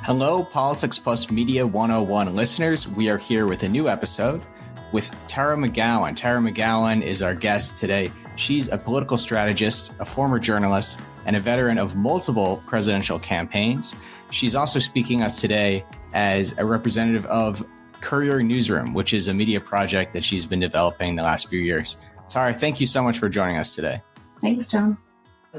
Hello, Politics Plus Media 101 listeners. We are here with a new episode with Tara McGowen. Tara McGowen is our guest today. She's a political strategist, a former journalist, and a veteran of multiple presidential campaigns. She's also speaking us today as a representative of Courier Newsroom, which is a media project that she's been developing the last few years. Tara, thank you so much for joining us today. Thanks, John.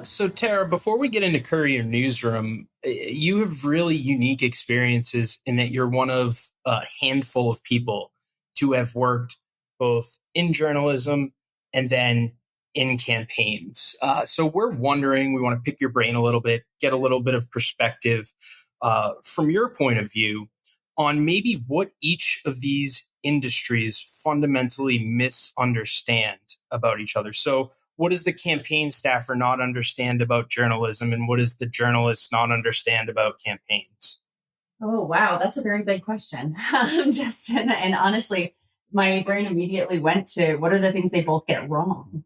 So, Tara, before we get into Courier Newsroom, you have really unique experiences in that you're one of a handful of people to have worked both in journalism and then in campaigns. So we're wondering, we want to pick your brain a little bit, get a little bit of perspective from your point of view on maybe what each of these industries fundamentally misunderstand about each other. So what does the campaign staffer not understand about journalism, and what does the journalist not understand about campaigns? Oh, wow. That's a very big question, Justin. And honestly, my brain immediately went to what are the things they both get wrong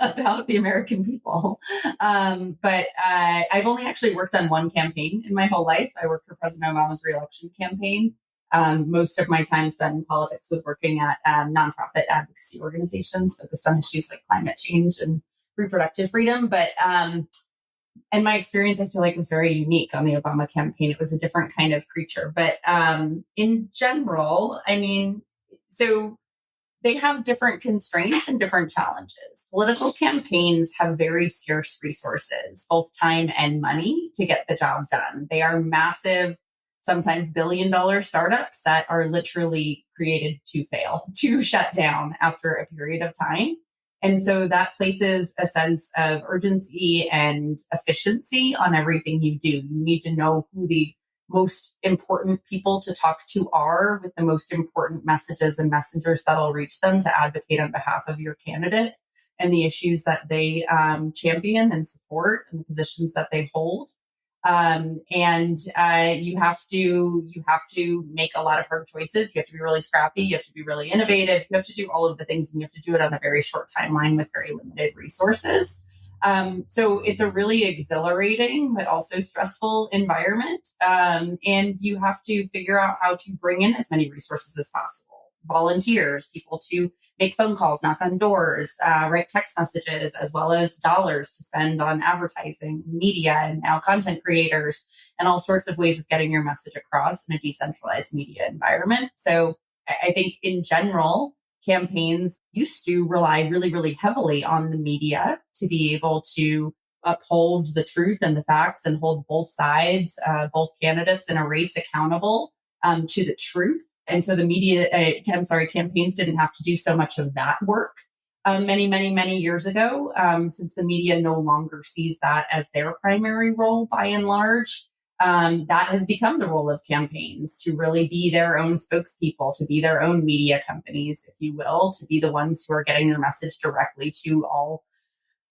about the American people. But I've only actually worked on one campaign in my whole life. I worked for President Obama's re-election campaign. Most of my time spent in politics was working at nonprofit advocacy organizations focused on issues like climate change and reproductive freedom. But and my experience, I feel like, was very unique on the Obama campaign. It was a different kind of creature. But in general, I mean, so they have different constraints and different challenges. Political campaigns have very scarce resources, both time and money, to get the job done. They are massive, sometimes billion-dollar startups that are literally created to fail, to shut down after a period of time. And so that places a sense of urgency and efficiency on everything you do. You need to know who the most important people to talk to are with the most important messages and messengers that'll reach them to advocate on behalf of your candidate and the issues that they champion and support and the positions that they hold. And you have to make a lot of hard choices. You have to be really scrappy. You have to be really innovative. You have to do all of the things, and you have to do it on a very short timeline with very limited resources. So it's a really exhilarating, but also stressful environment. And you have to figure out how to bring in as many resources as possible. Volunteers, people to make phone calls, knock on doors, write text messages, as well as dollars to spend on advertising, media, and now content creators, and all sorts of ways of getting your message across in a decentralized media environment. So I think in general, campaigns used to rely really, really heavily on the media to be able to uphold the truth and the facts and hold both sides, both candidates in a race accountable to the truth. And so the campaigns didn't have to do so much of that work many years ago, since the media no longer sees that as their primary role by and large. That has become the role of campaigns, to really be their own spokespeople, to be their own media companies, if you will, to be the ones who are getting their message directly to all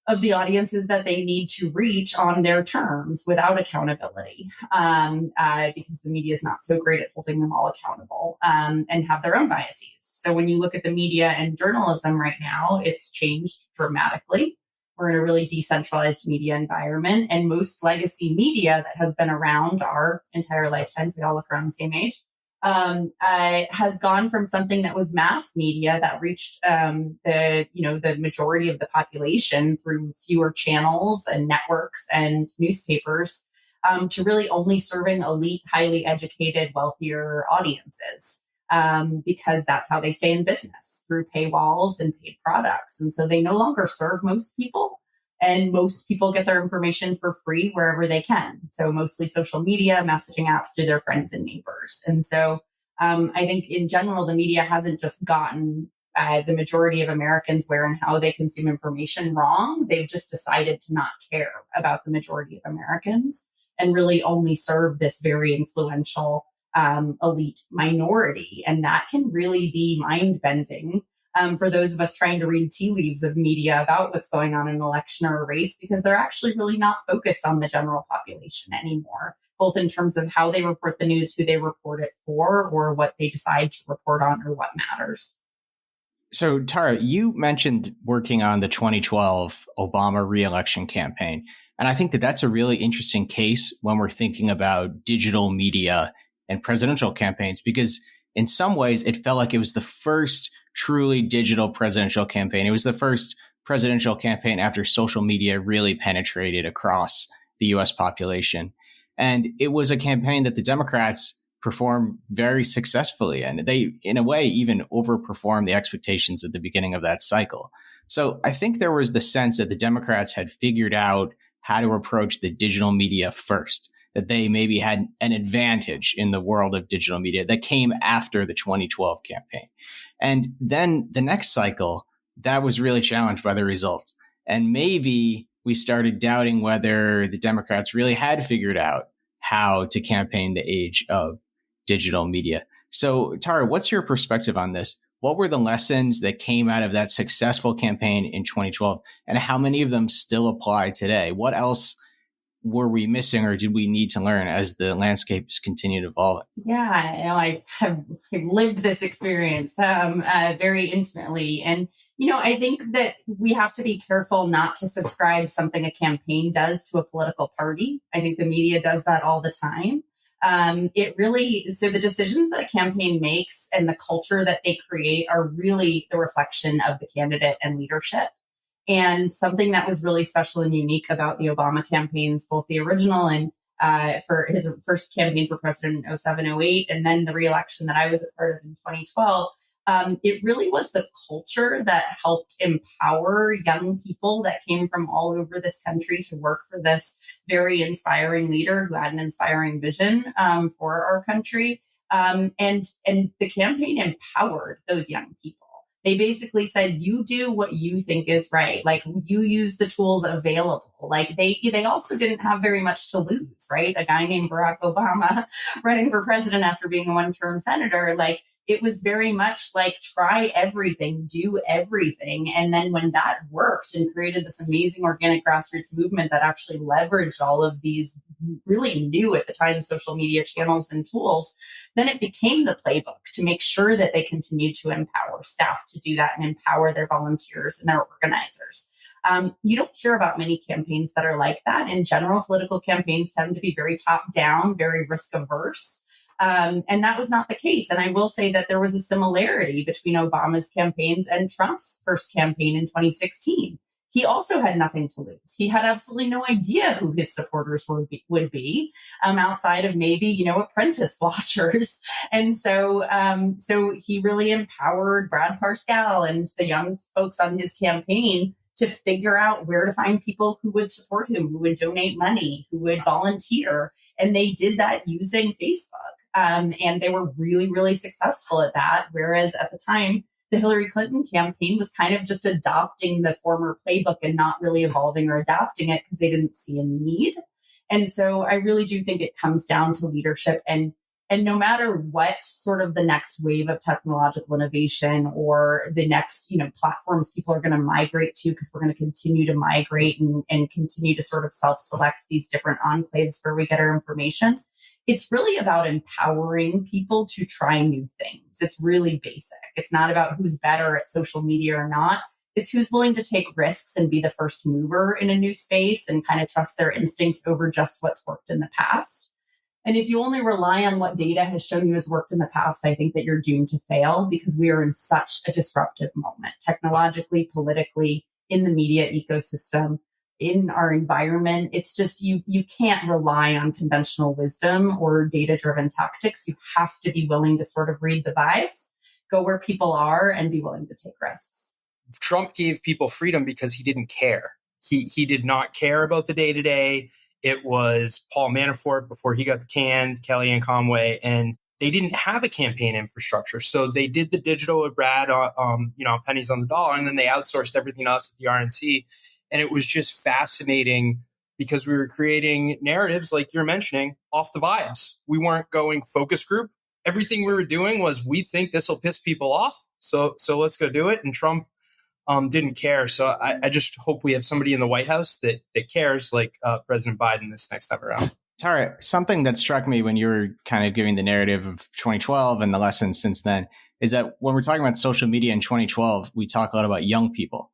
of the audiences that they need to reach on their terms without accountability, because the media is not so great at holding them all accountable, and have their own biases. So when you look at the media and journalism right now, it's changed dramatically. We're in a really decentralized media environment, and most legacy media that has been around our entire lifetimes, we all look around the same age, has gone from something that was mass media that reached the majority of the population through fewer channels and networks and newspapers, to really only serving elite, highly educated, wealthier audiences, because that's how they stay in business, through paywalls and paid products. And so they no longer serve most people. And most people get their information for free wherever they can. So mostly social media, messaging apps through their friends and neighbors. And so I think in general, the media hasn't just gotten the majority of Americans where and how they consume information wrong. They've just decided to not care about the majority of Americans and really only serve this very influential elite minority. And that can really be mind-bending for those of us trying to read tea leaves of media about what's going on in an election or a race, because they're actually really not focused on the general population anymore, both in terms of how they report the news, who they report it for, or what they decide to report on, or what matters. So, Tara, you mentioned working on the 2012 Obama re-election campaign. And I think that that's a really interesting case when we're thinking about digital media and presidential campaigns, because in some ways it felt like it was the first truly digital presidential campaign. It was the first presidential campaign after social media really penetrated across the US population. And it was a campaign that the Democrats performed very successfully. And they, in a way, even overperformed the expectations at the beginning of that cycle. So I think there was the sense that the Democrats had figured out how to approach the digital media first, that they maybe had an advantage in the world of digital media that came after the 2012 campaign. And then the next cycle, that was really challenged by the results. And maybe we started doubting whether the Democrats really had figured out how to campaign the age of digital media. So, Tara, what's your perspective on this? What were the lessons that came out of that successful campaign in 2012, and how many of them still apply today? What else were we missing, or did we need to learn as the landscapes continue to evolve? Yeah, I have lived this experience very intimately. And, I think that we have to be careful not to subscribe something a campaign does to a political party. I think the media does that all the time. So the decisions that a campaign makes and the culture that they create are really the reflection of the candidate and leadership. And something that was really special and unique about the Obama campaigns, both the original and for his first campaign for president in 07, 08, and then the reelection that I was a part of in 2012, it really was the culture that helped empower young people that came from all over this country to work for this very inspiring leader who had an inspiring vision for our country. And the campaign empowered those young people. They basically said, you do what you think is right. Like, you use the tools available. Like, they also didn't have very much to lose, right? A guy named Barack Obama running for president after being a one-term senator, like, it was very much like, try everything, do everything. And then when that worked and created this amazing organic grassroots movement that actually leveraged all of these really new at the time social media channels and tools, then it became the playbook to make sure that they continued to empower staff to do that and empower their volunteers and their organizers. You don't hear about many campaigns that are like that. In general, political campaigns tend to be very top down, very risk averse. And that was not the case. And I will say that there was a similarity between Obama's campaigns and Trump's first campaign in 2016. He also had nothing to lose. He had absolutely no idea who his supporters would be outside of maybe, apprentice watchers. And so he really empowered Brad Parscale and the young folks on his campaign to figure out where to find people who would support him, who would donate money, who would volunteer. And they did that using Facebook. And they were really, really successful at that. Whereas at the time, the Hillary Clinton campaign was kind of just adopting the former playbook and not really evolving or adapting it because they didn't see a need. And so I really do think it comes down to leadership. And no matter what sort of the next wave of technological innovation or the next, platforms people are going to migrate to, because we're going to continue to migrate and continue to sort of self-select these different enclaves where we get our information. It's really about empowering people to try new things. It's really basic. It's not about who's better at social media or not. It's who's willing to take risks and be the first mover in a new space and kind of trust their instincts over just what's worked in the past. And if you only rely on what data has shown you has worked in the past, I think that you're doomed to fail, because we are in such a disruptive moment, technologically, politically, in the media ecosystem, in our environment. It's just, you can't rely on conventional wisdom or data-driven tactics. You have to be willing to sort of read the vibes, go where people are, and be willing to take risks. Trump gave people freedom because he didn't care. He did not care about the day-to-day. It was Paul Manafort before he got the can, Kellyanne Conway, and they didn't have a campaign infrastructure. So they did the digital with Brad, pennies on the dollar, and then they outsourced everything else at the RNC. And it was just fascinating because we were creating narratives, like you're mentioning, off the vibes. We weren't going focus group. Everything we were doing was, we think this will piss people off, so let's go do it. And Trump didn't care. So I just hope we have somebody in the White House that cares, like President Biden this next time around. Tara, something that struck me when you were kind of giving the narrative of 2012 and the lessons since then is that when we're talking about social media in 2012, we talk a lot about young people.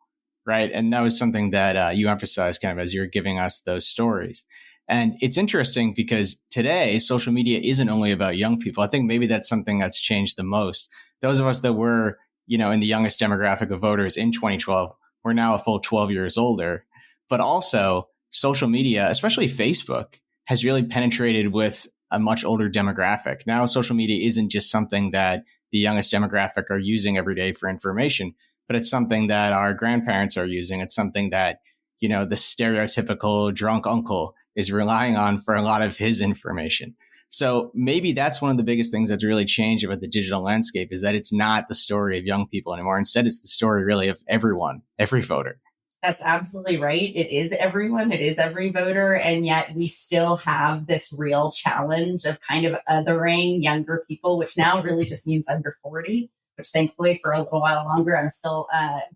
right? And that was something that you emphasized kind of as you're giving us those stories. And it's interesting because today social media isn't only about young people. I think maybe that's something that's changed the most. Those of us that were, in the youngest demographic of voters in 2012, we're now a full 12 years older. But also social media, especially Facebook, has really penetrated with a much older demographic. Now, social media isn't just something that the youngest demographic are using every day for information, but it's something that our grandparents are using. It's something that, the stereotypical drunk uncle is relying on for a lot of his information. So maybe that's one of the biggest things that's really changed about the digital landscape is that it's not the story of young people anymore. Instead, it's the story really of everyone, every voter. That's absolutely right. It is everyone. It is every voter. And yet we still have this real challenge of kind of othering younger people, which now really just means under 40, which thankfully for a little while longer, I'm still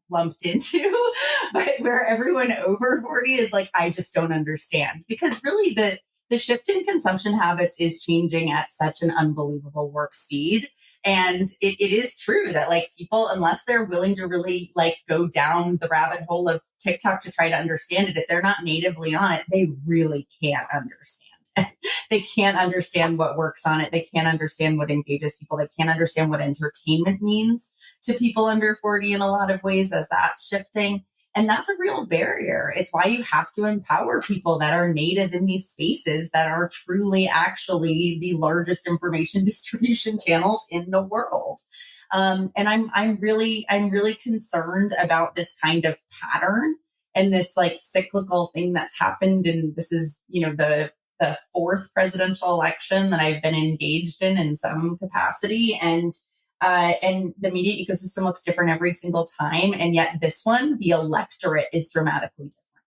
lumped into, but where everyone over 40 is like, I just don't understand, because really the shift in consumption habits is changing at such an unbelievable warp speed. And it is true that like people, unless they're willing to really like go down the rabbit hole of TikTok to try to understand it, if they're not natively on it, they really can't understand. They can't understand what works on it. They can't understand what engages people. They can't understand what entertainment means to people under 40 in a lot of ways as that's shifting. And that's a real barrier. It's why you have to empower people that are native in these spaces that are truly actually the largest information distribution channels in the world. And I'm really concerned about this kind of pattern and this like cyclical thing that's happened. And this is, the fourth presidential election that I've been engaged in some capacity. And the media ecosystem looks different every single time. And yet this one, the electorate is dramatically different.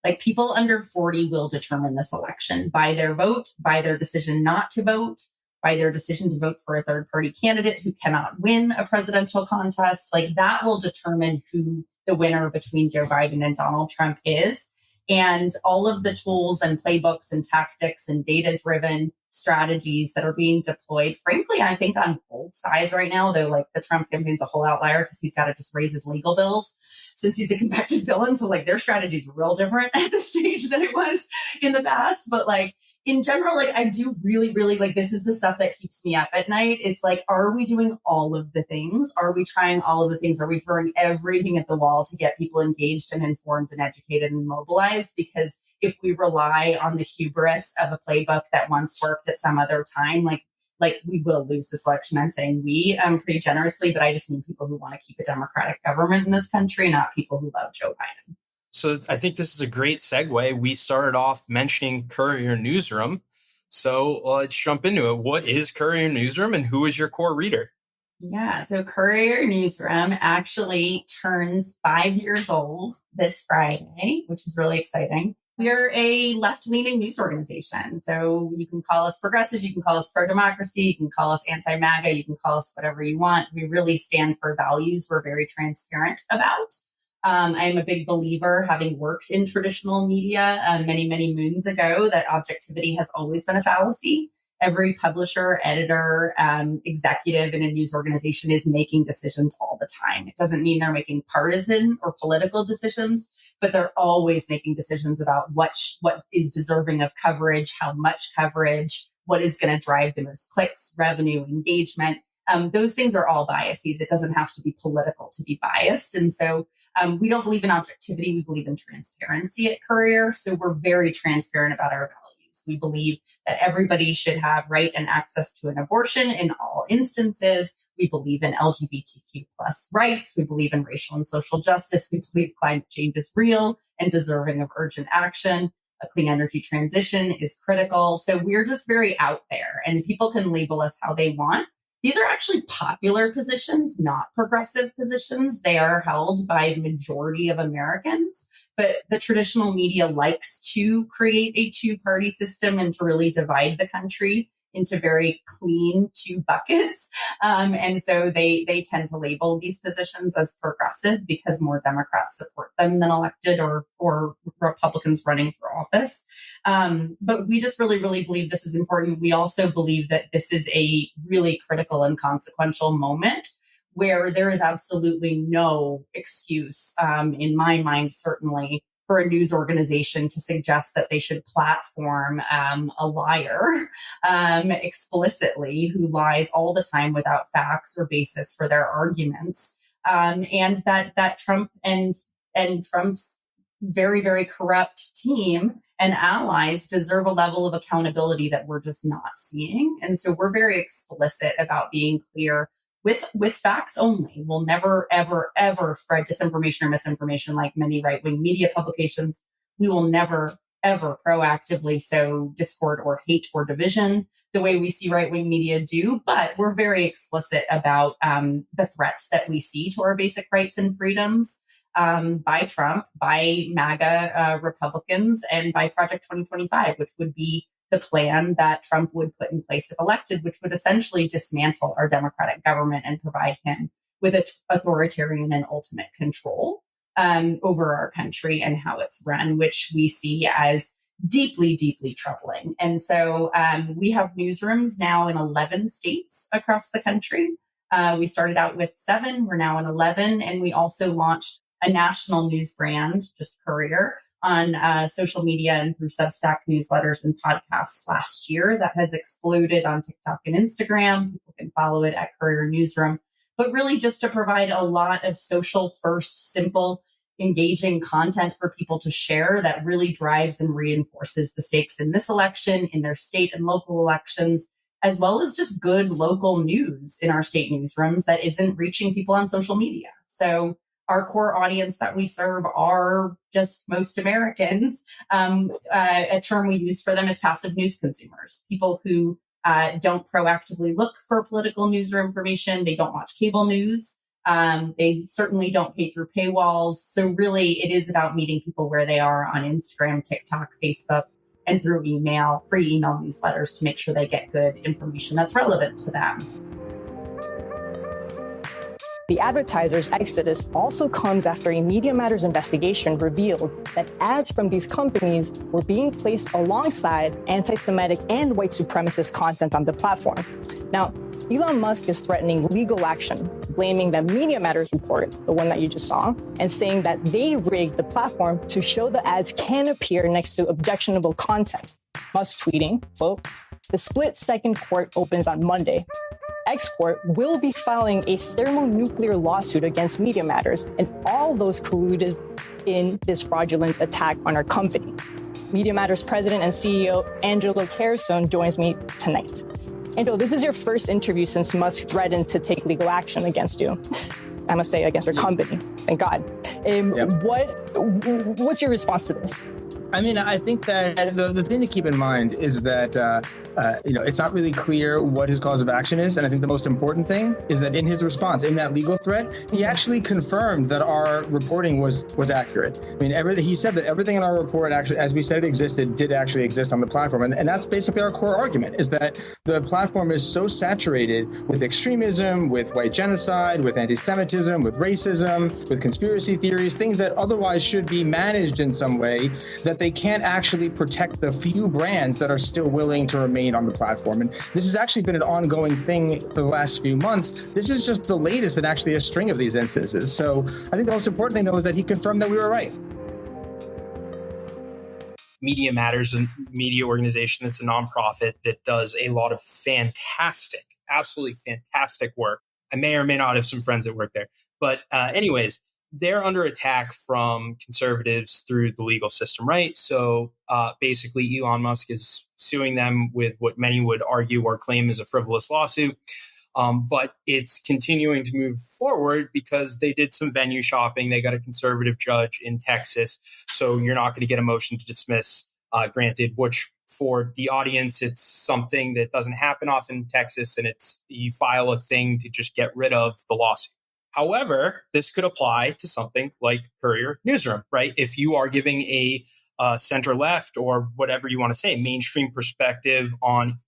Like people under 40 will determine this election by their vote, by their decision not to vote, by their decision to vote for a third party candidate who cannot win a presidential contest. Like that will determine who the winner between Joe Biden and Donald Trump is. And all of the tools and playbooks and tactics and data-driven strategies that are being deployed, frankly, I think on both sides right now, though, like the Trump campaign's a whole outlier because he's got to just raise his legal bills since he's a convicted villain. So like their strategy is real different at this stage than it was in the past. But like in general, like I do really, really like this is the stuff that keeps me up at night. It's like, are we doing all of the things? Are we trying all of the things? Are we throwing everything at the wall to get people engaged and informed and educated and mobilized? Because if we rely on the hubris of a playbook that once worked at some other time, like we will lose this election. I'm saying we pretty generously, but I just mean people who want to keep a democratic government in this country, not people who love Joe Biden. So I think this is a great segue. We started off mentioning Courier Newsroom. So let's jump into it. What is Courier Newsroom and who is your core reader? Yeah, so Courier Newsroom actually turns 5 years old this Friday, which is really exciting. We're a left-leaning news organization. So you can call us progressive, you can call us pro-democracy, you can call us anti-MAGA, you can call us whatever you want. We really stand for values we're very transparent about. I am a big believer, having worked in traditional media many, many moons ago, that objectivity has always been a fallacy. Every publisher, editor, executive in a news organization is making decisions all the time. It doesn't mean they're making partisan or political decisions, but they're always making decisions about what is deserving of coverage, how much coverage, what is going to drive the most clicks, revenue, engagement. Those things are all biases. It doesn't have to be political to be biased. And so we don't believe in objectivity. We believe in transparency at Courier. So we're very transparent about our values. We believe that everybody should have right and access to an abortion in all instances. We believe in LGBTQ plus rights. We believe in racial and social justice. We believe climate change is real and deserving of urgent action. A clean energy transition is critical. So we're just very out there, and people can label us how they want. These are actually popular positions, not progressive positions. They are held by the majority of Americans, but the traditional media likes to create a two-party system and to really divide the country into very clean two buckets. And so they tend to label these positions as progressive because more Democrats support them than elected or Republicans running for office. But we just really, really believe this is important. We also believe that this is a really critical and consequential moment where there is absolutely no excuse, in my mind, certainly, for a news organization to suggest that they should platform a liar explicitly, who lies all the time without facts or basis for their arguments, and that Trump and Trump's very, very corrupt team and allies deserve a level of accountability that we're just not seeing. And so we're very explicit about being clear with facts only. We'll never, ever, ever spread disinformation or misinformation like many right-wing media publications. We will never, ever proactively sow discord or hate or division the way we see right-wing media do. But we're very explicit about the threats that we see to our basic rights and freedoms by Trump, by MAGA Republicans, and by Project 2025, which would be the plan that Trump would put in place if elected, which would essentially dismantle our democratic government and provide him with authoritarian and ultimate control over our country and how it's run, which we see as deeply, deeply troubling. And so we have newsrooms now in 11 states across the country. We started out with 7, we're now in 11, and we also launched a national news brand, just Courier, on social media and through Substack newsletters and podcasts last year that has exploded on TikTok and Instagram. People can follow it at Courier Newsroom, but really just to provide a lot of social first, simple, engaging content for people to share that really drives and reinforces the stakes in this election, in their state and local elections, as well as just good local news in our state newsrooms that isn't reaching people on social media. So our core audience that we serve are just most Americans. A term we use for them is passive news consumers, people who don't proactively look for political news or information. They don't watch cable news. They certainly don't pay through paywalls. So really, it is about meeting people where they are on Instagram, TikTok, Facebook, and through email, free email newsletters to make sure they get good information that's relevant to them. The advertisers' exodus also comes after a Media Matters investigation revealed that ads from these companies were being placed alongside anti-Semitic and white supremacist content on the platform. Now, Elon Musk is threatening legal action, blaming the Media Matters report, the one that you just saw, and saying that they rigged the platform to show the ads can appear next to objectionable content. Musk tweeting, quote, "The split-second court opens on Monday. X-Corp will be filing a thermonuclear lawsuit against Media Matters and all those colluded in this fraudulent attack on our company." Media Matters President and CEO Angelo Carusone joins me tonight. Angelo, this is your first interview since Musk threatened to take legal action against you. I must say, against your company. Thank God. Yep. What's your response to this? I mean, I think that the thing to keep in mind is that, it's not really clear what his cause of action is. And I think the most important thing is that in his response, in that legal threat, he actually confirmed that our reporting was accurate. I mean, he said that everything in our report, actually, as we said it existed, did actually exist on the platform. And that's basically our core argument, is that the platform is so saturated with extremism, with white genocide, with anti-Semitism, with racism, with conspiracy theories, things that otherwise should be managed in some way, that they can't actually protect the few brands that are still willing to remain on the platform. And this has actually been an ongoing thing for the last few months. This is just the latest in actually a string of these instances. So I think the most important thing, though, is that he confirmed that we were right. Media Matters, a media organization that's a nonprofit that does a lot of fantastic, absolutely fantastic work. I may or may not have some friends that work there. But anyways, they're under attack from conservatives through the legal system, right? So basically, Elon Musk is suing them with what many would argue or claim is a frivolous lawsuit. But it's continuing to move forward because they did some venue shopping. They got a conservative judge in Texas. So you're not going to get a motion to dismiss, granted, which for the audience, it's something that doesn't happen often in Texas. And you file a thing to just get rid of the lawsuit. However, this could apply to something like Courier Newsroom, right? If you are giving a center-left or whatever you want to say, mainstream perspective on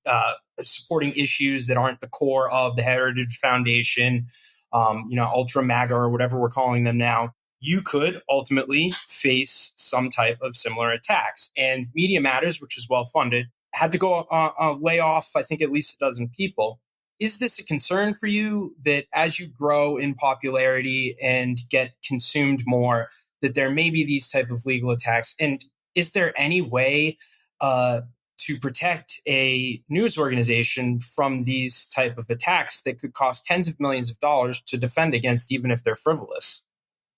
supporting issues that aren't the core of the Heritage Foundation, Ultra MAGA or whatever we're calling them now, you could ultimately face some type of similar attacks. And Media Matters, which is well-funded, had to go lay off, I think, at least a dozen people. Is this a concern for you that as you grow in popularity and get consumed more, that there may be these type of legal attacks? And is there any way to protect a news organization from these type of attacks that could cost tens of millions of dollars to defend against, even if they're frivolous?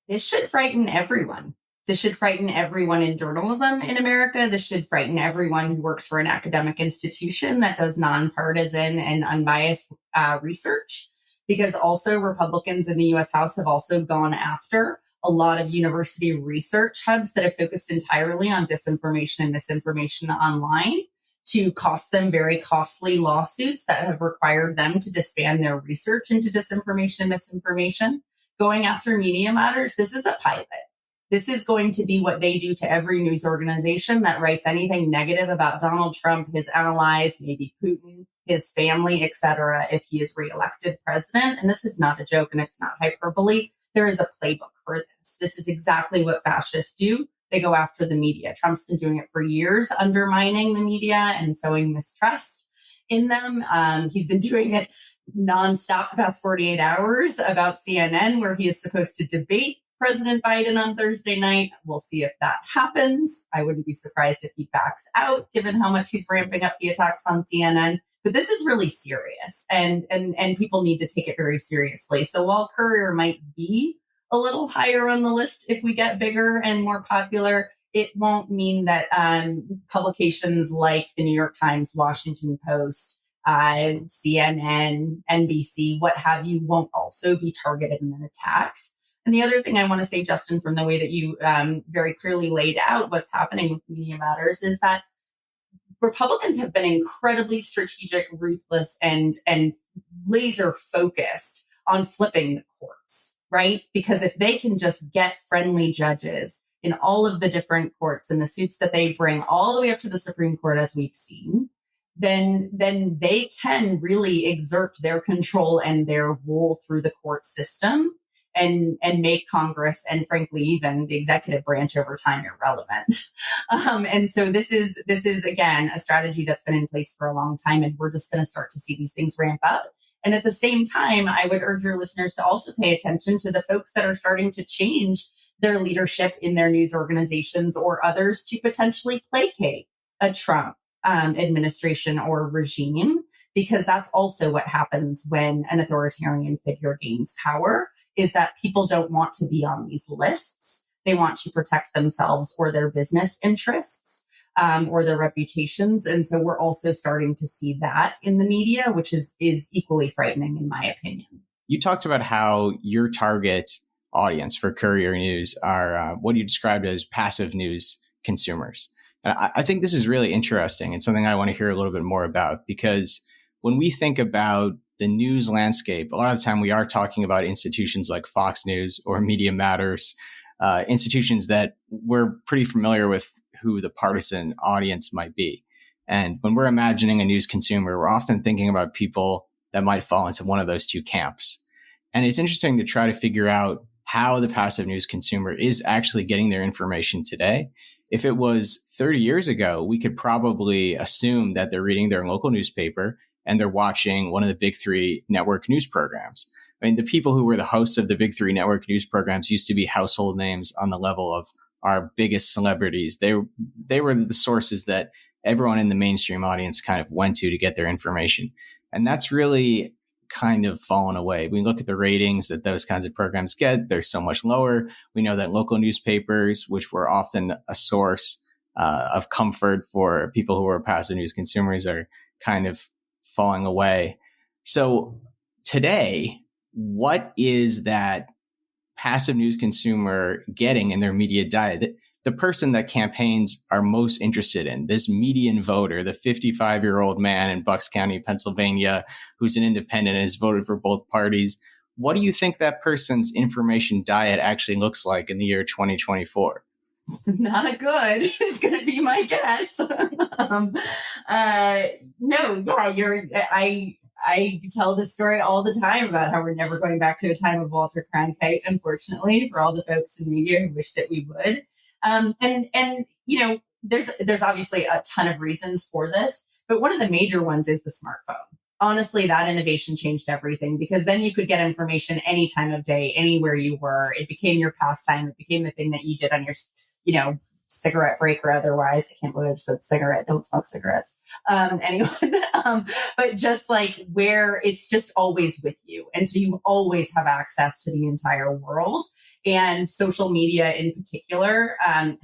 This should frighten everyone. This should frighten everyone in journalism in America. This should frighten everyone who works for an academic institution that does nonpartisan and unbiased research, because also Republicans in the U.S. House have also gone after a lot of university research hubs that have focused entirely on disinformation and misinformation online, to cost them very costly lawsuits that have required them to disband their research into disinformation and misinformation. Going after Media Matters, this is a pilot. This is going to be what they do to every news organization that writes anything negative about Donald Trump, his allies, maybe Putin, his family, etc., if he is reelected president. And this is not a joke, and it's not hyperbole. There is a playbook for this. This is exactly what fascists do. They go after the media. Trump's been doing it for years, undermining the media and sowing mistrust in them. He's been doing it nonstop the past 48 hours about CNN, where he is supposed to debate President Biden on Thursday night. We'll see if that happens. I wouldn't be surprised if he backs out, given how much he's ramping up the attacks on CNN. But this is really serious, and people need to take it very seriously. So while Courier might be a little higher on the list if we get bigger and more popular, it won't mean that publications like the New York Times, Washington Post, CNN, NBC, what have you, won't also be targeted and then attacked. And the other thing I want to say, Justin, from the way that you very clearly laid out what's happening with Media Matters, is that Republicans have been incredibly strategic, ruthless, and laser focused on flipping the courts, right? Because if they can just get friendly judges in all of the different courts and the suits that they bring all the way up to the Supreme Court, as we've seen, then they can really exert their control and their rule through the court system and make Congress and frankly even the executive branch over time irrelevant. And so this is again a strategy that's been in place for a long time, and we're just going to start to see these things ramp up. And at the same time, I would urge your listeners to also pay attention to the folks that are starting to change their leadership in their news organizations or others to potentially placate a Trump administration or regime, because that's also what happens when an authoritarian figure gains power, is that people don't want to be on these lists. They want to protect themselves or their business interests or their reputations. And so we're also starting to see that in the media, which is equally frightening, in my opinion. You talked about how your target audience for Courier News are what you described as passive news consumers. And I think this is really interesting and something I want to hear a little bit more about, because when we think about the news landscape, a lot of the time we are talking about institutions like Fox News or Media Matters, institutions that we're pretty familiar with who the partisan audience might be. And when we're imagining a news consumer, we're often thinking about people that might fall into one of those two camps. And it's interesting to try to figure out how the passive news consumer is actually getting their information today. If it was 30 years ago, we could probably assume that they're reading their local newspaper and they're watching one of the big three network news programs. I mean, the people who were the hosts of the big three network news programs used to be household names on the level of our biggest celebrities. They were the sources that everyone in the mainstream audience kind of went to get their information. And that's really kind of fallen away. We look at the ratings that those kinds of programs get, they're so much lower. We know that local newspapers, which were often a source of comfort for people who are passive news consumers, are kind of falling away. So today, what is that passive news consumer getting in their media diet? The person that campaigns are most interested in, this median voter, the 55-year-old man in Bucks County, Pennsylvania, who's an independent and has voted for both parties. What do you think that person's information diet actually looks like in the year 2024? Not good is going to be my guess. I tell this story all the time about how we're never going back to a time of Walter Cronkite, unfortunately, for all the folks in media who wish that we would. And you know, there's obviously a ton of reasons for this, but one of the major ones is the smartphone, honestly, that innovation changed everything, because then you could get information any time of day, anywhere you were. It became your pastime. It became the thing that you did on your, cigarette break or otherwise. I can't believe I just said cigarette. Don't smoke cigarettes. Anyone. But just like where it's just always with you. And so you always have access to the entire world. And social media in particular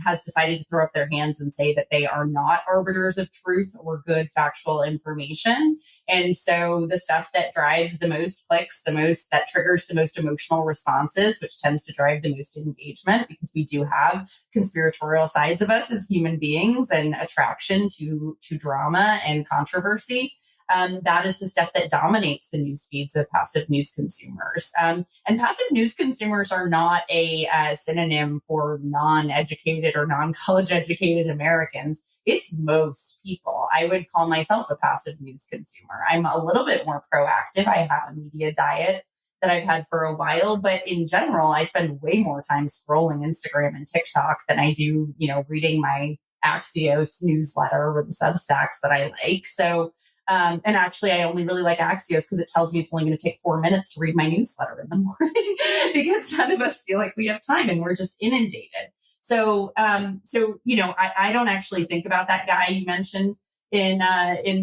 has decided to throw up their hands and say that they are not arbiters of truth or good factual information. And so the stuff that drives the most clicks, that triggers the most emotional responses, which tends to drive the most engagement, because we do have conspiratorial sides of us as human beings and attraction to drama and controversy. That is the stuff that dominates the news feeds of passive news consumers. And passive news consumers are not a synonym for non-educated or non-college educated Americans. It's most people. I would call myself a passive news consumer. I'm a little bit more proactive. I have a media diet that I've had for a while, but in general, I spend way more time scrolling Instagram and TikTok than I do, reading my Axios newsletter or the Substacks that I like. So, and actually, I only really like Axios because it tells me it's only going to take 4 minutes to read my newsletter in the morning, because none of us feel like we have time and we're just inundated. So, I don't actually think about that guy you mentioned in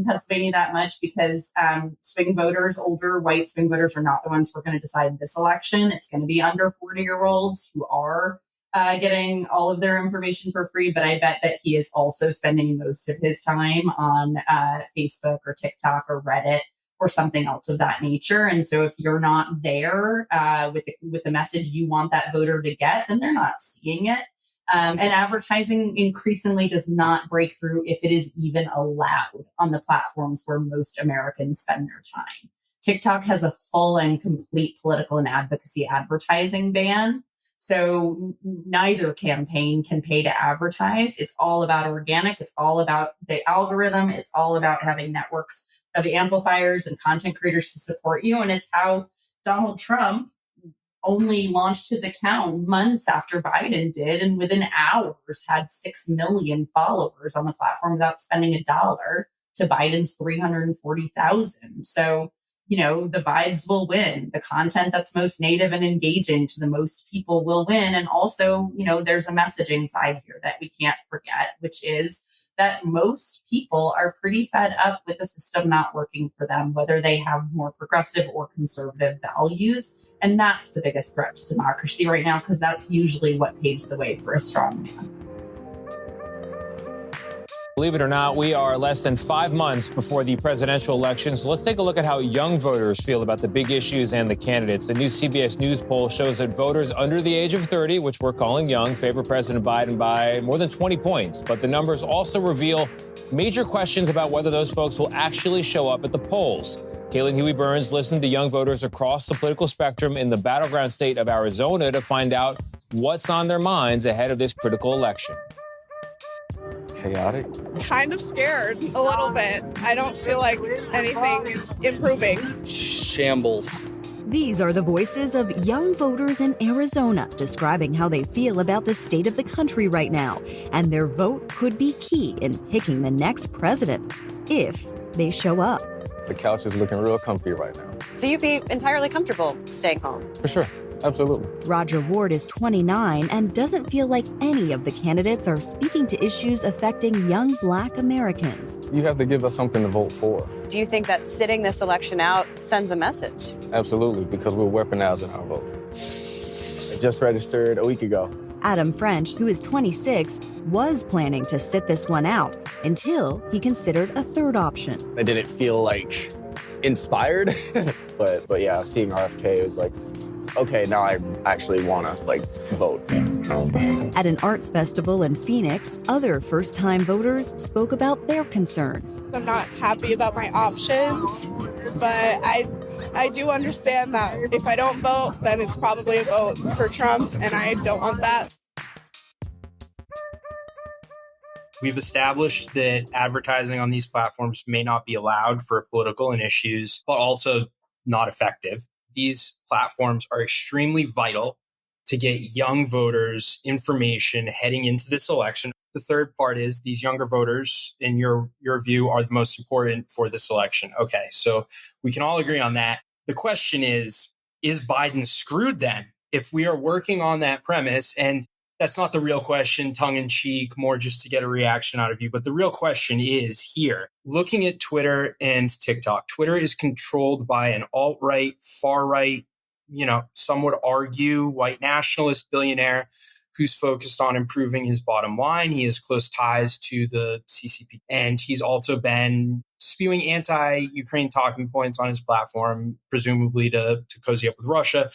Pennsylvania that much, because swing voters, older white swing voters, are not the ones who are going to decide this election. It's going to be under 40-year-olds who are getting all of their information for free. But I bet that he is also spending most of his time on Facebook or TikTok or Reddit or something else of that nature. And so if you're not there with the message you want that voter to get, then they're not seeing it. And advertising increasingly does not break through, if it is even allowed, on the platforms where most Americans spend their time. TikTok has a full and complete political and advocacy advertising ban. So neither campaign can pay to advertise. It's all about organic. It's all about the algorithm. It's all about having networks of amplifiers and content creators to support you. And it's how Donald Trump only launched his account months after Biden did, and within hours had 6 million followers on the platform without spending $1 to Biden's 340,000. So, the vibes will win. The content that's most native and engaging to the most people will win. And also, there's a messaging side here that we can't forget, which is that most people are pretty fed up with the system not working for them, whether they have more progressive or conservative values. And that's the biggest threat to democracy right now, because that's usually what paves the way for a strong man. Believe it or not, we are less than 5 months before the presidential election. So let's take a look at how young voters feel about the big issues and the candidates. The new CBS News poll shows that voters under the age of 30, which we're calling young, favor President Biden by more than 20 points. But the numbers also reveal major questions about whether those folks will actually show up at the polls. Caitlin Huey-Burns listened to young voters across the political spectrum in the battleground state of Arizona to find out what's on their minds ahead of this critical election. Chaotic? Kind of scared a little bit. I don't feel like anything is improving. Shambles. These are the voices of young voters in Arizona describing how they feel about the state of the country right now, and their vote could be key in picking the next president, if they show up. The couch is looking real comfy right now. So you'd be entirely comfortable staying home? For sure. Absolutely. Roger Ward is 29 and doesn't feel like any of the candidates are speaking to issues affecting young Black Americans. You have to give us something to vote for. Do you think that sitting this election out sends a message? Absolutely, because we're weaponizing our vote. I just registered a week ago. Adam French, who is 26, was planning to sit this one out until he considered a third option. I didn't feel inspired, but yeah, seeing RFK was okay, now I actually want to vote. At an arts festival in Phoenix, other first-time voters spoke about their concerns. I'm not happy about my options, but I do understand that if I don't vote, then it's probably a vote for Trump, and I don't want that. We've established that advertising on these platforms may not be allowed for political and issues, but also not effective. These platforms are extremely vital to get young voters information heading into this election. the third part is these younger voters, in your view, are the most important for this election. Okay, so we can all agree on that. The question is Biden screwed then? If we are working on that premise, and that's not the real question, tongue in cheek, more just to get a reaction out of you. But the real question is here, looking at Twitter and TikTok. Twitter is controlled by an alt-right, far-right, some would argue white nationalist billionaire who's focused on improving his bottom line. He has close ties to the CCP. And he's also been spewing anti-Ukraine talking points on his platform, presumably to cozy up with Russia.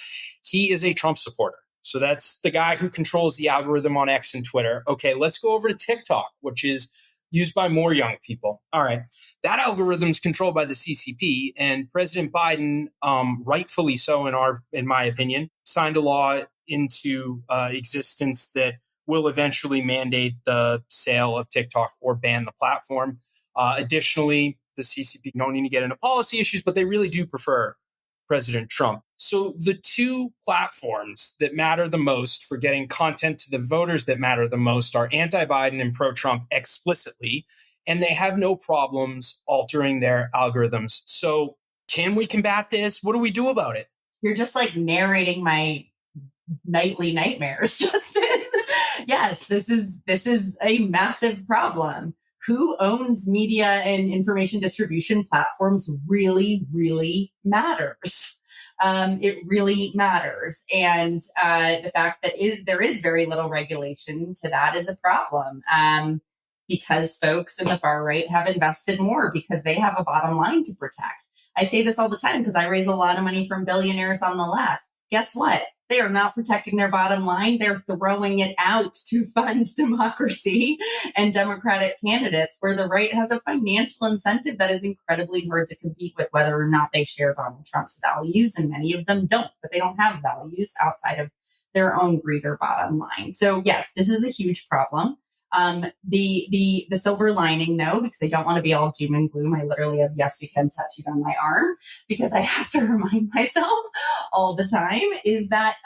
He is a Trump supporter. So that's the guy who controls the algorithm on X and Twitter. Okay, let's go over to TikTok, which is used by more young people. All right, that algorithm is controlled by the CCP, and President Biden, rightfully so in my opinion, signed a law into existence that will eventually mandate the sale of TikTok or ban the platform. Additionally, the CCP don't need to get into policy issues, but they really do prefer President Trump. So the two platforms that matter the most for getting content to the voters that matter the most are anti-Biden and pro-Trump explicitly, and they have no problems altering their algorithms. So can we combat this? What do we do about it? You're just like narrating my nightly nightmares, Justin. Yes, this is a massive problem. Who owns media and information distribution platforms really, really matters. It really matters. And the fact that there is very little regulation to that is a problem, because folks in the far right have invested more because they have a bottom line to protect. I say this all the time because I raise a lot of money from billionaires on the left. Guess what? They are not protecting their bottom line. They're throwing it out to fund democracy and democratic candidates, where the right has a financial incentive that is incredibly hard to compete with, whether or not they share Donald Trump's values. And many of them don't, but they don't have values outside of their own greed or bottom line. So yes, this is a huge problem. The silver lining, though, because I don't want to be all doom and gloom, I literally have "Yes, we can" tattooed on my arm because I have to remind myself all the time, is that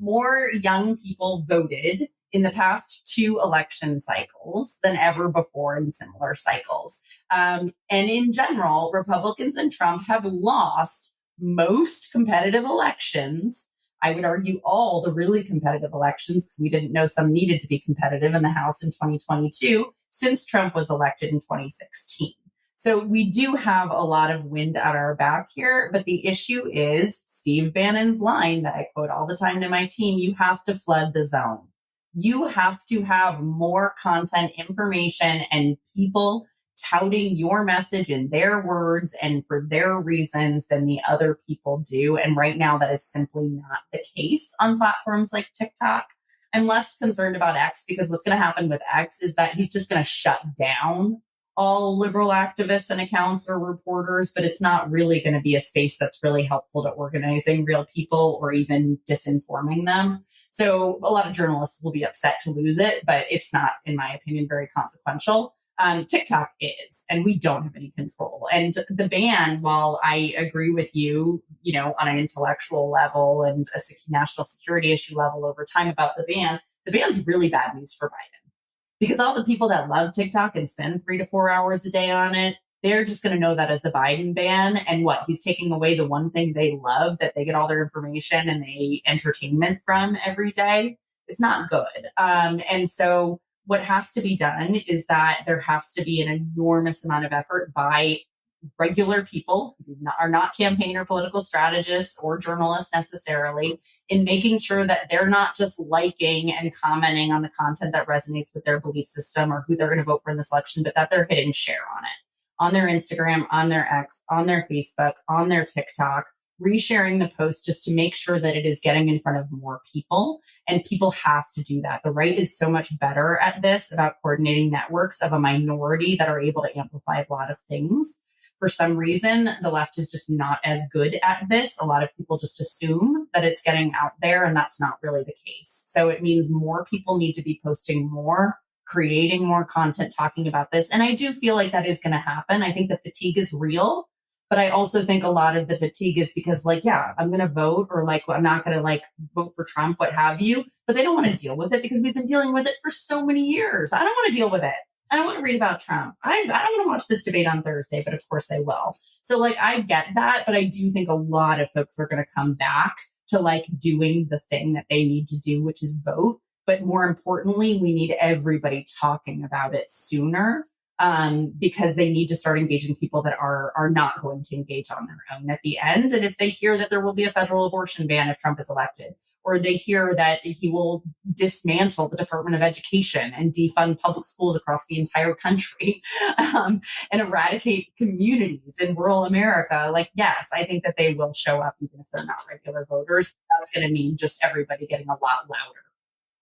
more young people voted in the past 2 election cycles than ever before in similar cycles. And in general, Republicans and Trump have lost most competitive elections. I would argue all the really competitive elections, because we didn't know some needed to be competitive in the House in 2022, since Trump was elected in 2016. So we do have a lot of wind at our back here. But the issue is Steve Bannon's line that I quote all the time to my team: you have to flood the zone. You have to have more content, information, and people touting your message in their words and for their reasons than the other people do. And right now, that is simply not the case on platforms like TikTok. I'm less concerned about X, because what's going to happen with X is that he's just going to shut down all liberal activists and accounts or reporters, but it's not really going to be a space that's really helpful to organizing real people or even disinforming them. So a lot of journalists will be upset to lose it, but it's not, in my opinion, very consequential. TikTok is, and we don't have any control. And the ban, while I agree with you, on an intellectual level and a national security issue level over time about the ban's really bad news for Biden. Because all the people that love TikTok and spend 3 to 4 hours a day on it, they're just going to know that as the Biden ban. And he's taking away the one thing they love, that they get all their information and they entertainment from every day. It's not good. And so what has to be done is that there has to be an enormous amount of effort by regular people who are not campaign or political strategists or journalists necessarily, in making sure that they're not just liking and commenting on the content that resonates with their belief system or who they're going to vote for in this election, but that they're hitting share on it, on their Instagram, on their X, on their Facebook, on their TikTok, resharing the post just to make sure that it is getting in front of more people. And people have to do that. The right is so much better at this, about coordinating networks of a minority that are able to amplify a lot of things. For some reason, the left is just not as good at this. A lot of people just assume that it's getting out there, and that's not really the case. So it means more people need to be posting more, creating more content, talking about this. And I do feel like that is going to happen. I think the fatigue is real. But I also think a lot of the fatigue is because, I'm going to vote, or I'm not going to vote for Trump, what have you. but they don't want to deal with it because we've been dealing with it for so many years. I don't want to deal with it. I don't want to read about Trump. I don't want to watch this debate on Thursday, but of course I will. So like, I get that, but I do think a lot of folks are going to come back to like doing the thing that they need to do, which is vote. But more importantly, we need everybody talking about it sooner, because they need to start engaging people that are not going to engage on their own at the end. And if they hear that there will be a federal abortion ban if Trump is elected, or they hear that he will dismantle the Department of Education and defund public schools across the entire country, and eradicate communities in rural America, like, yes, I think that they will show up even if they're not regular voters. That's going to mean just everybody getting a lot louder.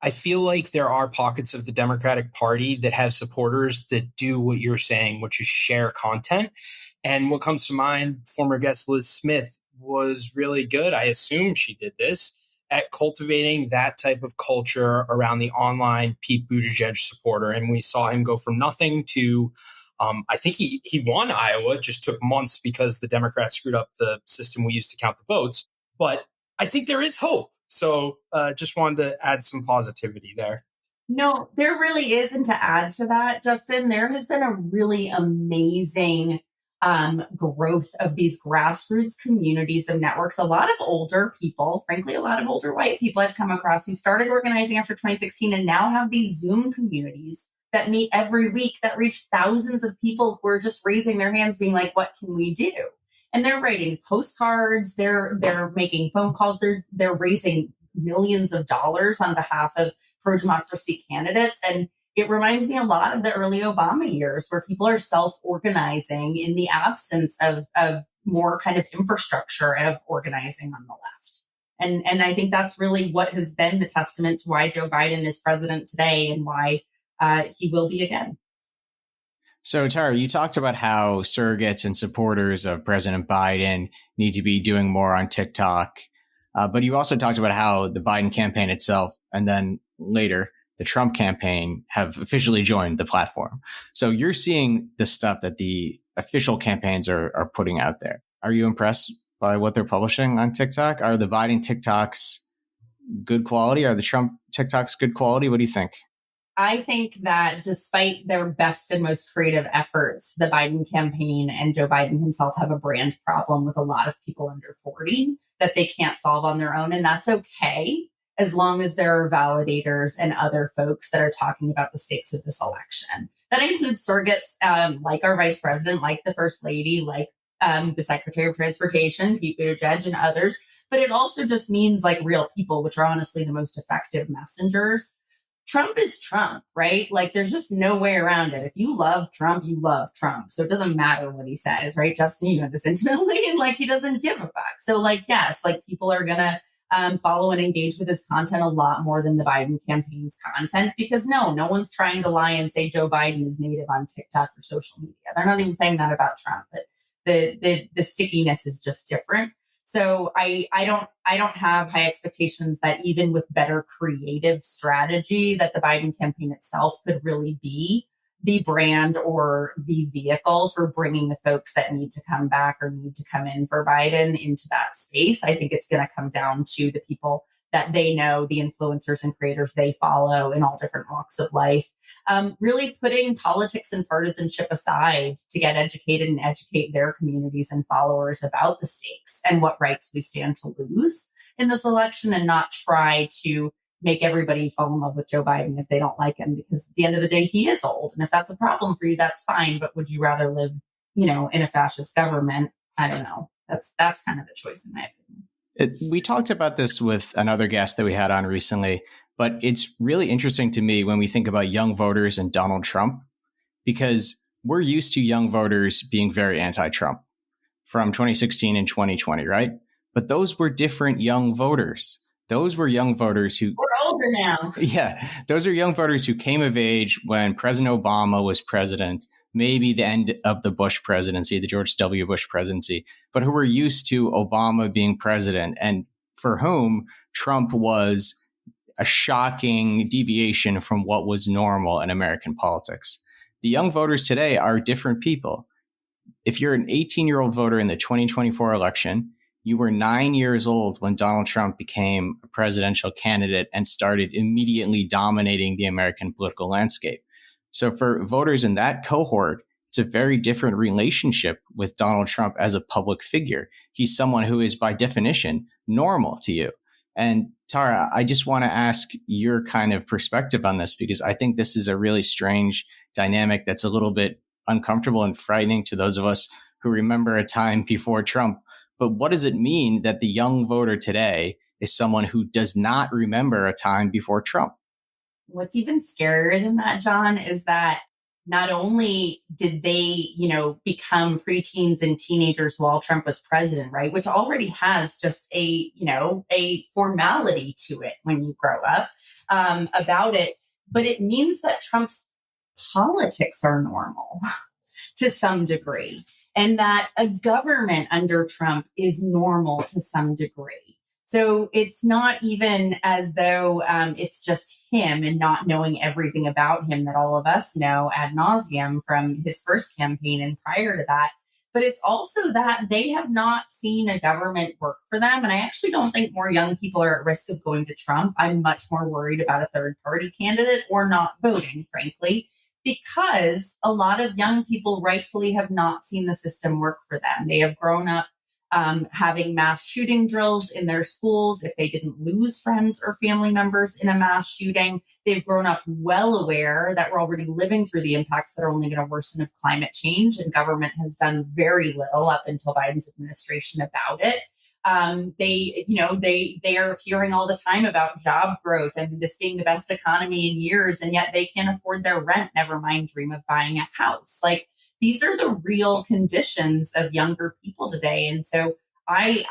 I feel like there are pockets of the Democratic Party that have supporters that do what you're saying, which is share content. And what comes to mind, former guest Liz Smith was really good. I assume she did this at cultivating that type of culture around the online Pete Buttigieg supporter. And we saw him go from nothing to, I think he won Iowa. It just took months because the Democrats screwed up the system we used to count the votes. But I think there is hope. So just wanted to add some positivity there. No, there really is. And to add to that, Justin, there has been a really amazing growth of these grassroots communities and networks. A lot of older people, frankly, a lot of older white people I've come across who started organizing after 2016 and now have these Zoom communities that meet every week that reach thousands of people who are just raising their hands being like, what can we do? And they're writing postcards, they're making phone calls, they're raising millions of dollars on behalf of pro-democracy candidates. And it reminds me a lot of the early Obama years where people are self-organizing in the absence of more kind of infrastructure of organizing on the left. And I think that's really what has been the testament to why Joe Biden is president today and why he will be again. So, Tara, you talked about how surrogates and supporters of President Biden need to be doing more on TikTok. But you also talked about how the Biden campaign itself and then later the Trump campaign have officially joined the platform. So you're seeing the stuff that the official campaigns are putting out there. Are you impressed by what they're publishing on TikTok? Are the Biden TikToks good quality? Are the Trump TikToks good quality? What do you think? I think that despite their best and most creative efforts, the Biden campaign and Joe Biden himself have a brand problem with a lot of people under 40 that they can't solve on their own. And that's okay, as long as there are validators and other folks that are talking about the stakes of this election. That includes surrogates like our vice president, like the first lady, like the secretary of transportation, Pete Buttigieg, and others. But it also just means like real people, which are honestly the most effective messengers. Trump is Trump, right? Like there's just no way around it. If you love Trump, you love Trump. So it doesn't matter what he says, right? Justin, you know this intimately, and like he doesn't give a fuck. So like, yes, like people are going to follow and engage with his content a lot more than the Biden campaign's content, because no one's trying to lie and say Joe Biden is native on TikTok or social media. They're not even saying that about Trump, but the stickiness is just different. So I don't have high expectations that even with better creative strategy that the Biden campaign itself could really be the brand or the vehicle for bringing the folks that need to come back or need to come in for Biden into that space. I think it's going to come down to the people that they know, the influencers and creators they follow in all different walks of life, really putting politics and partisanship aside to get educated and educate their communities and followers about the stakes and what rights we stand to lose in this election, and not try to make everybody fall in love with Joe Biden if they don't like him, because at the end of the day, he is old. And if that's a problem for you, that's fine. But would you rather live, in a fascist government? I don't know. That's kind of the choice in my opinion. We talked about this with another guest that we had on recently, but it's really interesting to me when we think about young voters and Donald Trump, because we're used to young voters being very anti-Trump from 2016 and 2020, right? But those were different young voters. Those were young voters who... We're older now. Yeah, those are young voters who came of age when President Obama was president, maybe the end of the Bush presidency, the George W. Bush presidency, but who were used to Obama being president and for whom Trump was a shocking deviation from what was normal in American politics. The young voters today are different people. If you're an 18-year-old voter in the 2024 election, You were 9 years old when Donald Trump became a presidential candidate and started immediately dominating the American political landscape. So for voters in that cohort, it's a very different relationship with Donald Trump as a public figure. He's someone who is, by definition, normal to you. And Tara, I just want to ask your kind of perspective on this, because I think this is a really strange dynamic that's a little bit uncomfortable and frightening to those of us who remember a time before Trump. But what does it mean that the young voter today is someone who does not remember a time before Trump? What's even scarier than that, John, is that not only did they, become preteens and teenagers while Trump was president, right? Which already has just a formality to it when you grow up about it. But it means that Trump's politics are normal to some degree, and that a government under Trump is normal to some degree. So it's not even as though it's just him and not knowing everything about him that all of us know ad nauseum from his first campaign and prior to that. But it's also that they have not seen a government work for them. And I actually don't think more young people are at risk of going to Trump. I'm much more worried about a third party candidate or not voting, frankly, because a lot of young people rightfully have not seen the system work for them. They have grown up having mass shooting drills in their schools. If they didn't lose friends or family members in a mass shooting, they've grown up well aware that we're already living through the impacts that are only going to worsen of climate change. And government has done very little up until Biden's administration about it. They are hearing all the time about job growth and this being the best economy in years, and yet they can't afford their rent, never mind dream of buying a house. Like, these are the real conditions of younger people today. And so I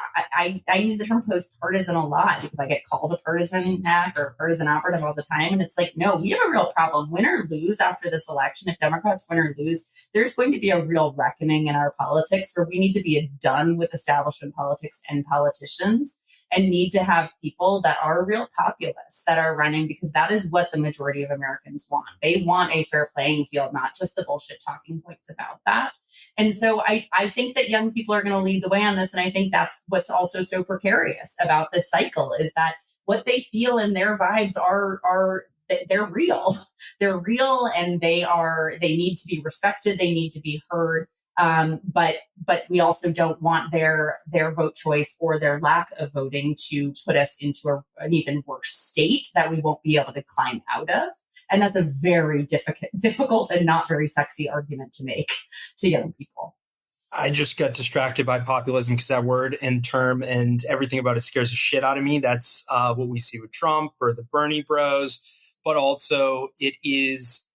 use the term post-partisan a lot because I get called a partisan hack or a partisan operative all the time. And it's like, no, we have a real problem. Win or lose after this election, if Democrats win or lose, there's going to be a real reckoning in our politics where we need to be done with establishment politics and politicians and need to have people that are real populists that are running, because that is what the majority of Americans want. They want a fair playing field, not just the bullshit talking points about that. And so I think that young people are going to lead the way on this. And I think that's what's also so precarious about this cycle, is that what they feel and their vibes are they're real. They're real, and they need to be respected. They need to be heard. But we also don't want their vote choice or their lack of voting to put us into an even worse state that we won't be able to climb out of. And that's a very difficult and not very sexy argument to make to young people. I just got distracted by populism because that word and term and everything about it scares the shit out of me. That's what we see with Trump or the Bernie bros, but also it is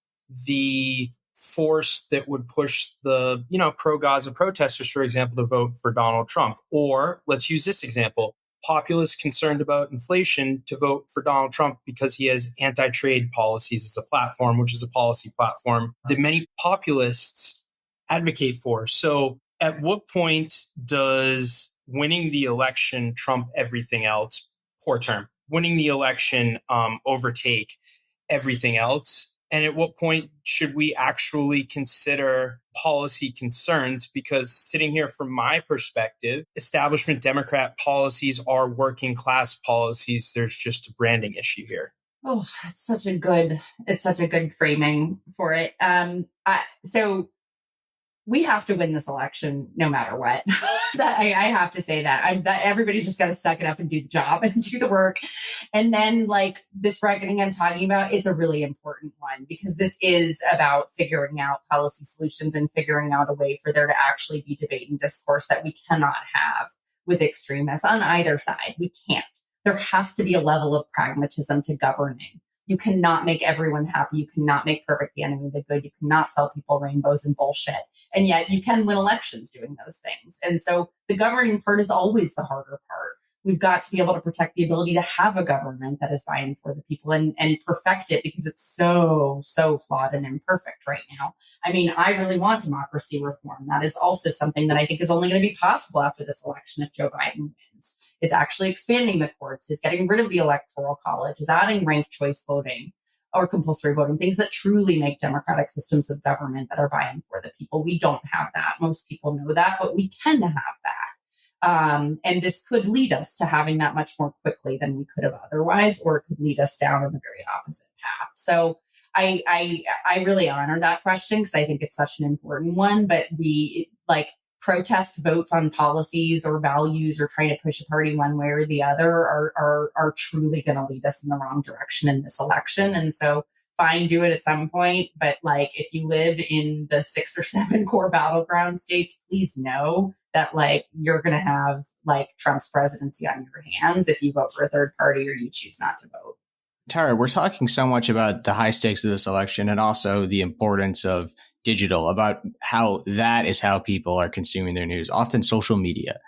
the force that would push the, pro-Gaza protesters, for example, to vote for Donald Trump. Or let's use this example. Populists concerned about inflation to vote for Donald Trump because he has anti-trade policies as a platform, which is a policy platform that many populists advocate for. So at what point does winning the election trump everything else? Poor term. Winning the election overtake everything else? And at what point should we actually consider policy concerns? Because sitting here from my perspective, establishment Democrat policies are working class policies. There's just a branding issue here. Oh, it's such a good framing for it. So we have to win this election no matter what. I have to say that. Everybody's just got to suck it up and do the job and do the work. And then, like, this reckoning I'm talking about, it's a really important one, because this is about figuring out policy solutions and figuring out a way for there to actually be debate and discourse that we cannot have with extremists on either side. We can't. There has to be a level of pragmatism to governing. You cannot make everyone happy. You cannot make perfect the enemy of the good. You cannot sell people rainbows and bullshit. And yet you can win elections doing those things. And so the governing part is always the harder part. We've got to be able to protect the ability to have a government that is vying for the people and perfect it, because it's so flawed and imperfect right now. I mean, I really want democracy reform. That is also something that I think is only going to be possible after this election if Joe Biden wins, is actually expanding the courts, is getting rid of the electoral college, is adding ranked choice voting or compulsory voting, things that truly make democratic systems of government that are vying for the people. We don't have that. Most people know that, but we can have that. And this could lead us to having that much more quickly than we could have otherwise, or it could lead us down on the very opposite path. So I really honor that question because I think it's such an important one, but we protest votes on policies or values or trying to push a party one way or the other are truly going to lead us in the wrong direction in this election. And so fine, do it at some point. But if you live in the 6 or 7 core battleground states, please know that you're going to have Trump's presidency on your hands if you vote for a third party or you choose not to vote. Tara, we're talking so much about the high stakes of this election and also the importance of digital, about how that is how people are consuming their news, often social media.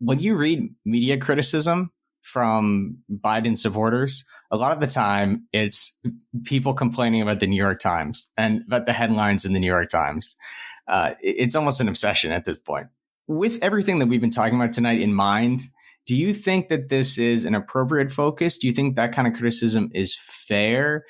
When you read media criticism from Biden supporters, a lot of the time it's people complaining about the New York Times and about the headlines in the New York Times. It's almost an obsession at this point. With everything that we've been talking about tonight in mind, do you think that this is an appropriate focus? Do you think that kind of criticism is fair?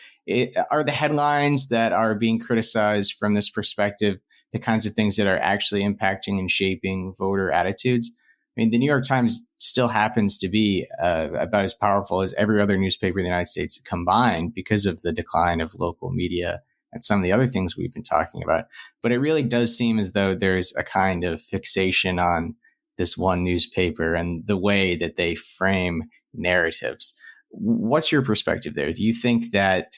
Are the headlines that are being criticized from this perspective the kinds of things that are actually impacting and shaping voter attitudes? I mean, the New York Times still happens to be about as powerful as every other newspaper in the United States combined because of the decline of local media and some of the other things we've been talking about. But it really does seem as though there's a kind of fixation on this one newspaper and the way that they frame narratives. What's your perspective there? Do you think that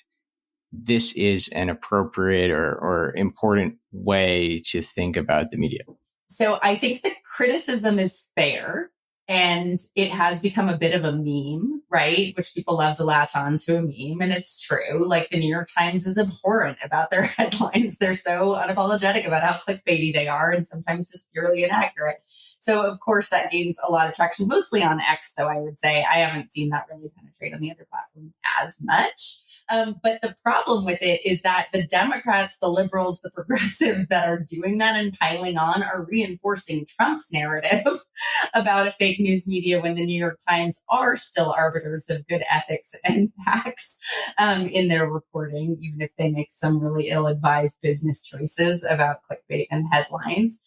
this is an appropriate or important way to think about the media? So I think the criticism is fair, and it has become a bit of a meme, right? Which people love to latch on to a meme. And it's true. The New York Times is abhorrent about their headlines. They're so unapologetic about how clickbaity they are and sometimes just purely inaccurate. So of course that gains a lot of traction, mostly on X, though I would say. I haven't seen that really penetrate on the other platforms as much. But the problem with it is that the Democrats, the liberals, the progressives that are doing that and piling on are reinforcing Trump's narrative about a fake news media when the New York Times are still arbiters of good ethics and facts in their reporting, even if they make some really ill-advised business choices about clickbait and headlines.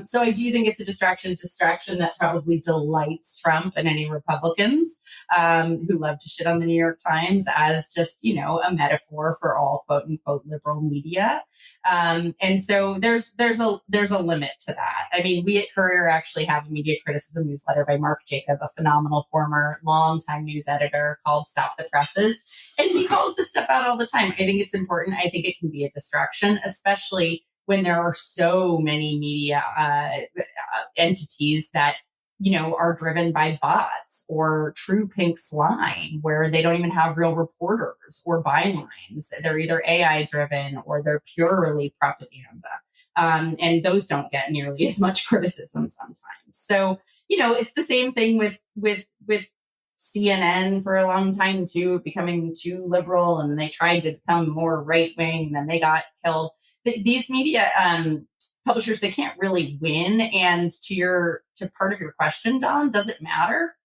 So I do think it's a distraction that probably delights Trump and any Republicans who love to shit on the New York Times as just, a metaphor for all quote unquote liberal media. And so there's a limit to that. I mean, we at Courier actually have a media criticism newsletter by Mark Jacob, a phenomenal former longtime news editor, called Stop the Presses. And he calls this stuff out all the time. I think it's important. I think it can be a distraction, especially when there are so many media entities that, are driven by bots or true pink slime, where they don't even have real reporters or bylines. They're either AI driven or they're purely propaganda. And those don't get nearly as much criticism sometimes. So, it's the same thing with CNN for a long time too, becoming too liberal, and they tried to become more right wing, and then they got killed. These media publishers, they can't really win. And to part of your question, Don, does it matter?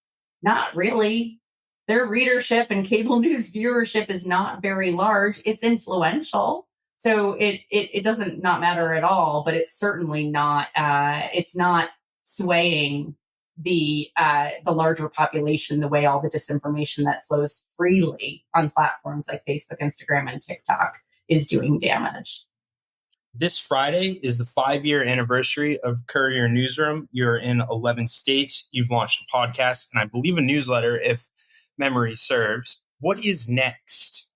Not really. Their readership and cable news viewership is not very large. It's influential. So it doesn't not matter at all, but it's certainly not, it's not swaying the larger population the way all the disinformation that flows freely on platforms like Facebook, Instagram, and TikTok is doing damage. This Friday is the 5-year anniversary of Courier Newsroom. You're in 11 states. You've launched a podcast and I believe a newsletter, if memory serves. What is next?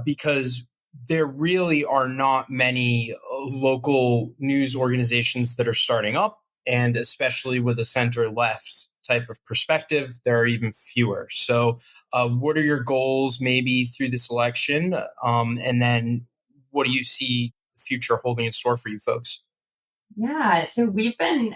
Because there really are not many local news organizations that are starting up. And especially with a center-left type of perspective, there are even fewer. So what are your goals maybe through this election? And then what do you see the future holding in store for you folks? Yeah, so we've been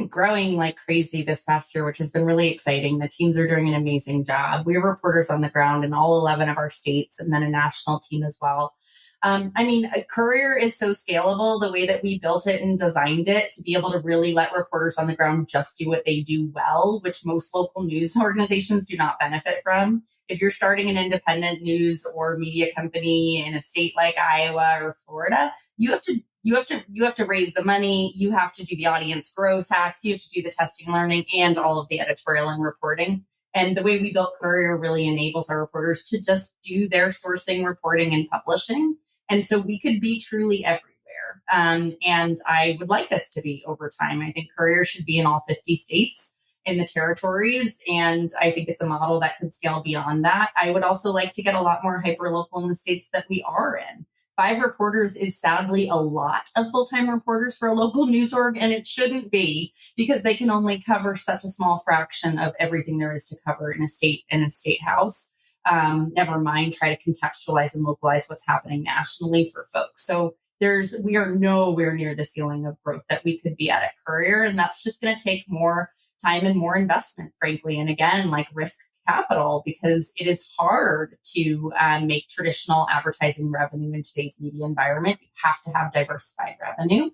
growing like crazy this past year, which has been really exciting. The teams are doing an amazing job. We have reporters on the ground in all 11 of our states and then a national team as well. Courier is so scalable the way that we built it and designed it to be able to really let reporters on the ground just do what they do well, which most local news organizations do not benefit from. If you're starting an independent news or media company in a state like Iowa or Florida, you have to raise the money. You have to do the audience growth hacks. You have to do the testing, learning, and all of the editorial and reporting. And the way we built Courier really enables our reporters to just do their sourcing, reporting, and publishing. And so we could be truly everywhere. And I would like us to be over time. I think Courier should be in all 50 states in the territories. And I think it's a model that could scale beyond that. I would also like to get a lot more hyperlocal in the states that we are in. 5 reporters is sadly a lot of full-time reporters for a local news org, and it shouldn't be, because they can only cover such a small fraction of everything there is to cover in a state house. Never mind try to contextualize and localize what's happening nationally for folks. So we are nowhere near the ceiling of growth that we could be at Courier, and that's just going to take more time and more investment, frankly. And again, like risk capital, because it is hard to make traditional advertising revenue in today's media environment. You have to have diversified revenue.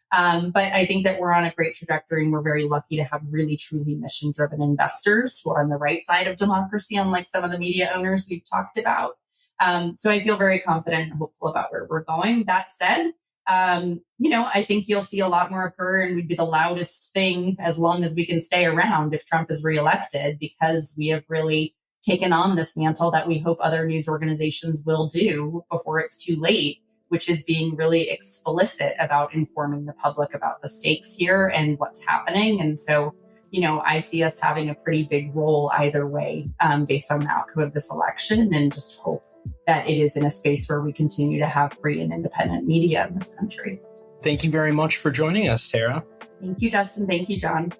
But I think that we're on a great trajectory, and we're very lucky to have really, truly mission-driven investors who are on the right side of democracy, unlike some of the media owners we've talked about. So I feel very confident and hopeful about where we're going. That said, I think you'll see a lot more occur, and we'd be the loudest thing as long as we can stay around if Trump is reelected, because we have really taken on this mantle that we hope other news organizations will do before it's too late, which is being really explicit about informing the public about the stakes here and what's happening. And so, I see us having a pretty big role either way, based on the outcome of this election, and just hope that it is in a space where we continue to have free and independent media in this country. Thank you very much for joining us, Tara. Thank you, Justin. Thank you, John.